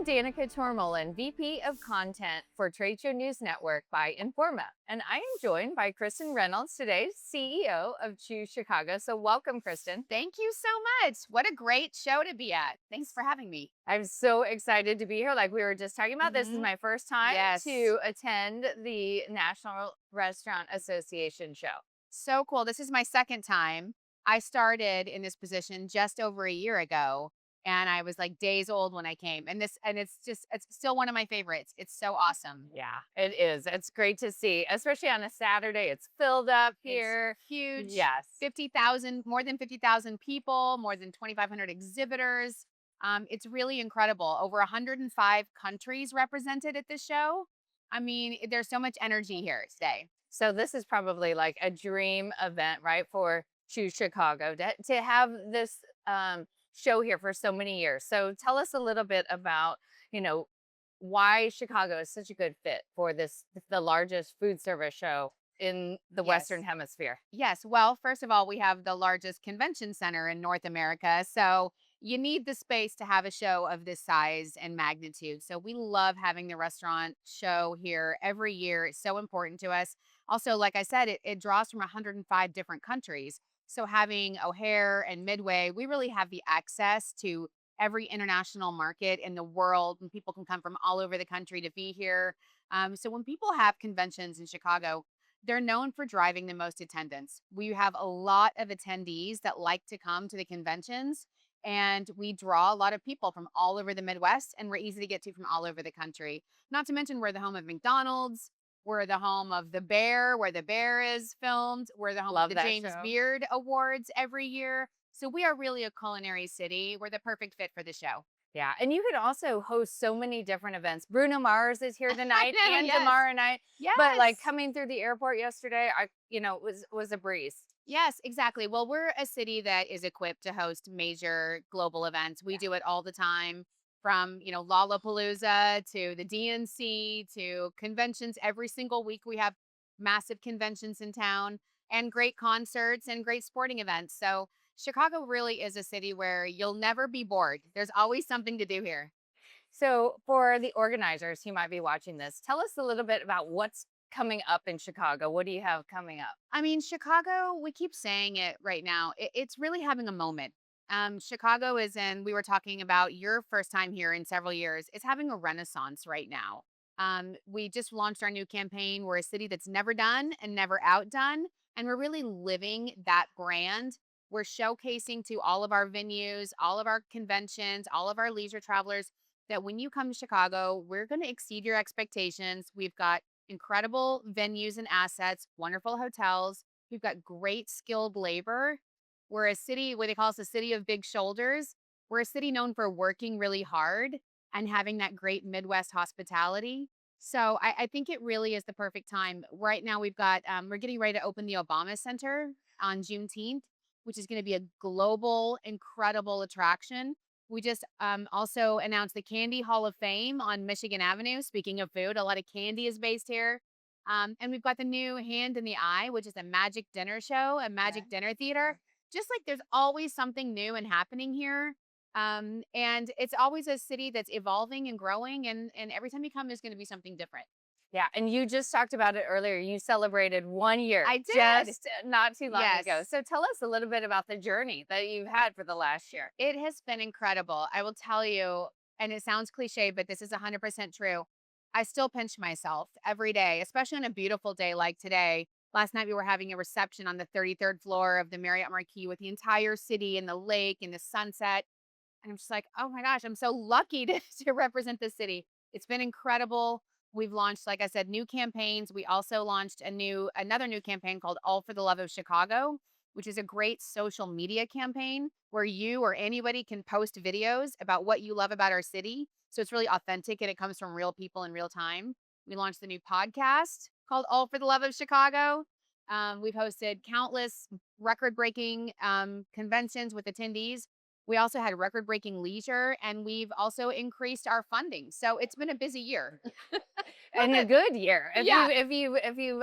I'm Danica Tormolen, VP of Content for Trade Show News Network by Informa, and I am joined by Kristen Reynolds today, CEO of Choose Chicago. So welcome, Kristen. Thank you so much. What a great show to be at. Thanks for having me. I'm so excited to be here. Like we were just talking about, this is Mhm. my first time Yes. to attend the National Restaurant Association show. So cool. This is my second time. I started in this position just over a year ago, and I was like days old when I came. And it's still one of my favorites. It's so awesome. Yeah, it is. It's great to see, especially on a Saturday. It's filled up It's here. huge. Yes. 50,000, more than 50,000 people, more than 2,500 exhibitors. It's really incredible. Over 105 countries represented at this show. I mean, there's so much energy here today. So this is probably like a dream event, right, for Choose Chicago to have this show here for so many years. So tell us a little bit about, you know, why Chicago is such a good fit for the largest food service show in the Western Yes. Hemisphere. Yes. Well, first of all, we have the largest convention center in North America. So you need the space to have a show of this size and magnitude. So we love having the restaurant show here every year. It's so important to us. Also, like I said, it draws from 105 different countries. So having O'Hare and Midway, we really have the access to every international market in the world, and people can come from all over the country to be here. So when people have conventions in Chicago, they're known for driving the most attendance. We have a lot of attendees that like to come to the conventions, and we draw a lot of people from all over the Midwest, and we're easy to get to from all over the country. Not to mention, we're the home of McDonald's. We're the home of The Bear, where The Bear is filmed. We're the home of Love the that James show. Beard Awards every year. So we are really a culinary city. We're the perfect fit for the show. Yeah, and you could also host so many different events. Bruno Mars is here I tonight know, and yes. tomorrow night. But like Yes. coming through the airport yesterday, was a breeze. Yes, exactly. Well, we're a city that is equipped to host major global events. We do it all the time, from, Lollapalooza to the DNC to conventions. Every single week we have massive conventions in town and great concerts and great sporting events. So Chicago really is a city where you'll never be bored. There's always something to do here. So, for the organizers who might be watching this, tell us a little bit about what's coming up in Chicago. What do you have coming up? I mean, Chicago, we keep saying it right now. It's really having a moment. Chicago is in, we were talking about your first time here in several years. It's having a renaissance right now. We just launched our new campaign. We're a city that's never done and never outdone. And we're really living that brand. We're showcasing to all of our venues, all of our conventions, all of our leisure travelers that when you come to Chicago, we're going to exceed your expectations. We've got incredible venues and assets, wonderful hotels. We've got great skilled labor. We're a city, what they call us a city of big shoulders. We're a city known for working really hard and having that great Midwest hospitality. So I think it really is the perfect time. Right now, we're getting ready to open the Obama Center on Juneteenth, which is going to be a global, incredible attraction. We just also announced the Candy Hall of Fame on Michigan Avenue. Speaking of food, a lot of candy is based here. And we've got the new Hand in the Eye, which is a magic dinner show, a Okay. magic dinner theater. Just like there's always something new and happening here. And it's always a city that's evolving and growing. And every time you come, there's going to be something different. Yeah, and you just talked about it earlier. You celebrated 1 year I did. just not too long ago. Yes. So tell us a little bit about the journey that you've had for the last year. It has been incredible. I will tell you, and it sounds cliche, but this is 100% true. I still pinch myself every day, especially on a beautiful day like today. Last night, we were having a reception on the 33rd floor of the Marriott Marquis with the entire city and the lake and the sunset. And I'm just like, oh my gosh, I'm so lucky to represent this city. It's been incredible. We've launched, like I said, new campaigns. We also launched another new campaign called All for the Love of Chicago, which is a great social media campaign where you or anybody can post videos about what you love about our city. So it's really authentic and it comes from real people in real time. We launched the new podcast called All for the Love of Chicago. We've hosted countless record breaking conventions with attendees. We also had record breaking leisure, and we've also increased our funding. So it's been a busy year. Love And a it. good year. Yeah. If you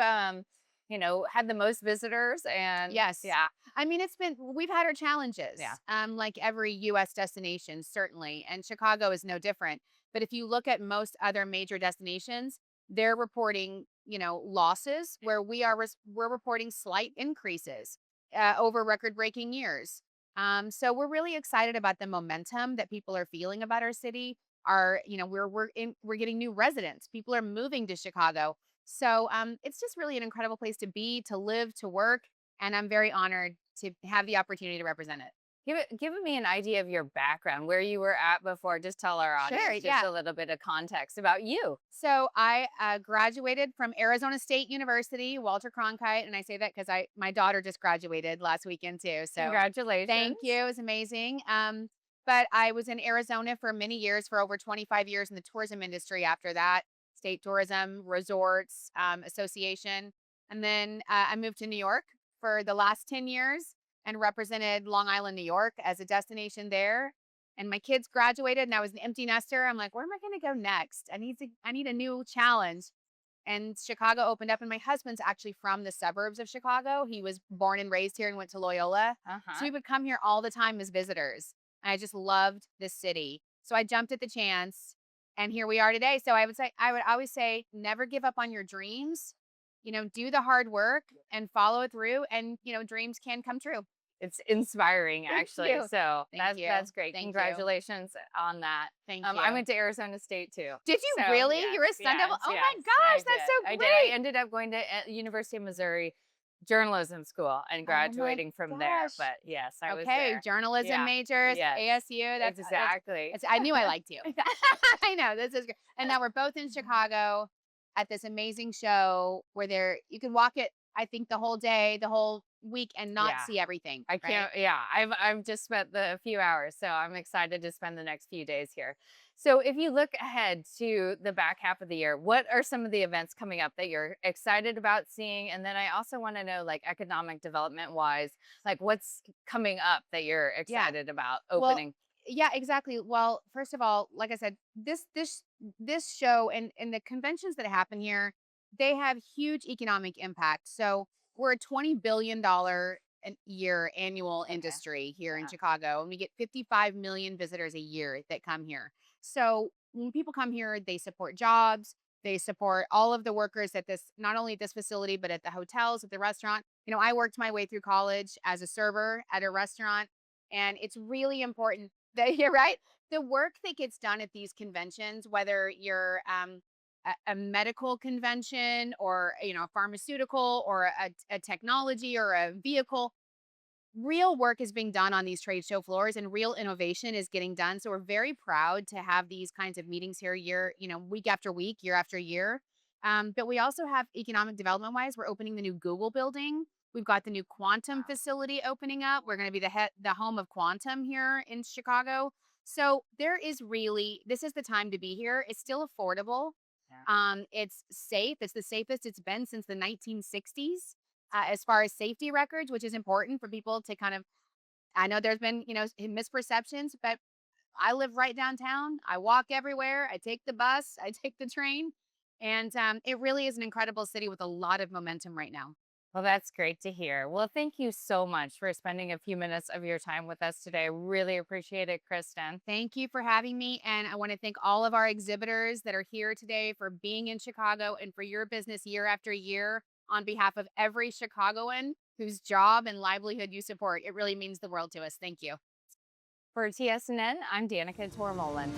had the most visitors and Yes. yeah. I mean, we've had our challenges, Yeah. like every US destination, certainly. And Chicago is no different. But if you look at most other major destinations, they're reporting, losses where we're reporting slight increases over record-breaking years. So we're really excited about the momentum that people are feeling about our city. We're getting new residents. People are moving to Chicago. So it's just really an incredible place to be, to live, to work, and I'm very honored to have the opportunity to represent it. Give me an idea of your background, where you were at before. Just tell our Sure, audience just yeah. a little bit of context about you. So I graduated from Arizona State University, Walter Cronkite, and I say that because my daughter just graduated last weekend too. So thank you, Congratulations. it was amazing. But I was in Arizona for many years, for over 25 years in the tourism industry. After that, state tourism resorts association, and then I moved to New York for the last 10 years and represented Long Island, New York, as a destination there, and my kids graduated and I was an empty nester. I'm like, where am I going to go next? I need a new challenge. And Chicago opened up, and my husband's actually from the suburbs of Chicago. He was born and raised here and went to Loyola. So Uh-huh. we would come here all the time as visitors. And I just loved this city. So I jumped at the chance, and here we are today. So I would always say, never give up on your dreams. Do the hard work and follow it through, and dreams can come true. It's inspiring, Thank actually. you. So Thank you. that's great. Thank you. Congratulations on that. Thank I you. went to Arizona State too. Did you So really? yes, You were a Sun Devil? yes, Oh yes, my I gosh, did. that's so I did. I great. ended up going to University of Missouri journalism school and Oh my graduating from there. gosh. But yes, I was Okay, there. journalism Yeah. majors, Yes. ASU. Exactly. I knew I liked you. I know this is great. And now we're both in Chicago at this amazing show where you can walk it. I think the whole day, the whole week, and not Yeah. see everything. I Right? can't, yeah, I've just spent the few hours, so I'm excited to spend the next few days here. So if you look ahead to the back half of the year, what are some of the events coming up that you're excited about seeing? And then I also want to know, like, economic development wise, like what's coming up that you're Yeah. excited about Well, opening? yeah, exactly. Well, first of all, like I said, this show and the conventions that happen here, they have huge economic impact. So we're a $20 billion a year annual Okay. industry here in Yeah. Chicago, and we get 55 million visitors a year that come here. So when people come here, they support jobs. They support all of the workers at this, not only at this facility, but at the hotels, at the restaurant. I worked my way through college as a server at a restaurant, and it's really important that you're right. The work that gets done at these conventions, whether you're a medical convention, or a pharmaceutical, or a technology, or a vehicle, real work is being done on these trade show floors, and real innovation is getting done. So we're very proud to have these kinds of meetings here week after week, year after year. But we also have, economic development wise, we're opening the new Google building. We've got the new quantum Wow. facility opening up. We're going to be the home of quantum here in Chicago. So this is the time to be here. It's still affordable. Yeah. It's safe. It's the safest it's been since the 1960s, as far as safety records, which is important for people to kind of. I know there's been, misperceptions, but I live right downtown. I walk everywhere. I take the bus. I take the train, and it really is an incredible city with a lot of momentum right now. Well, that's great to hear. Well, thank you so much for spending a few minutes of your time with us today. I really appreciate it, Kristen. Thank you for having me, and I want to thank all of our exhibitors that are here today for being in Chicago, and for your business year after year, on behalf of every Chicagoan whose job and livelihood you support. It really means the world to us. Thank you. For TSNN, I'm Danica Tormolen.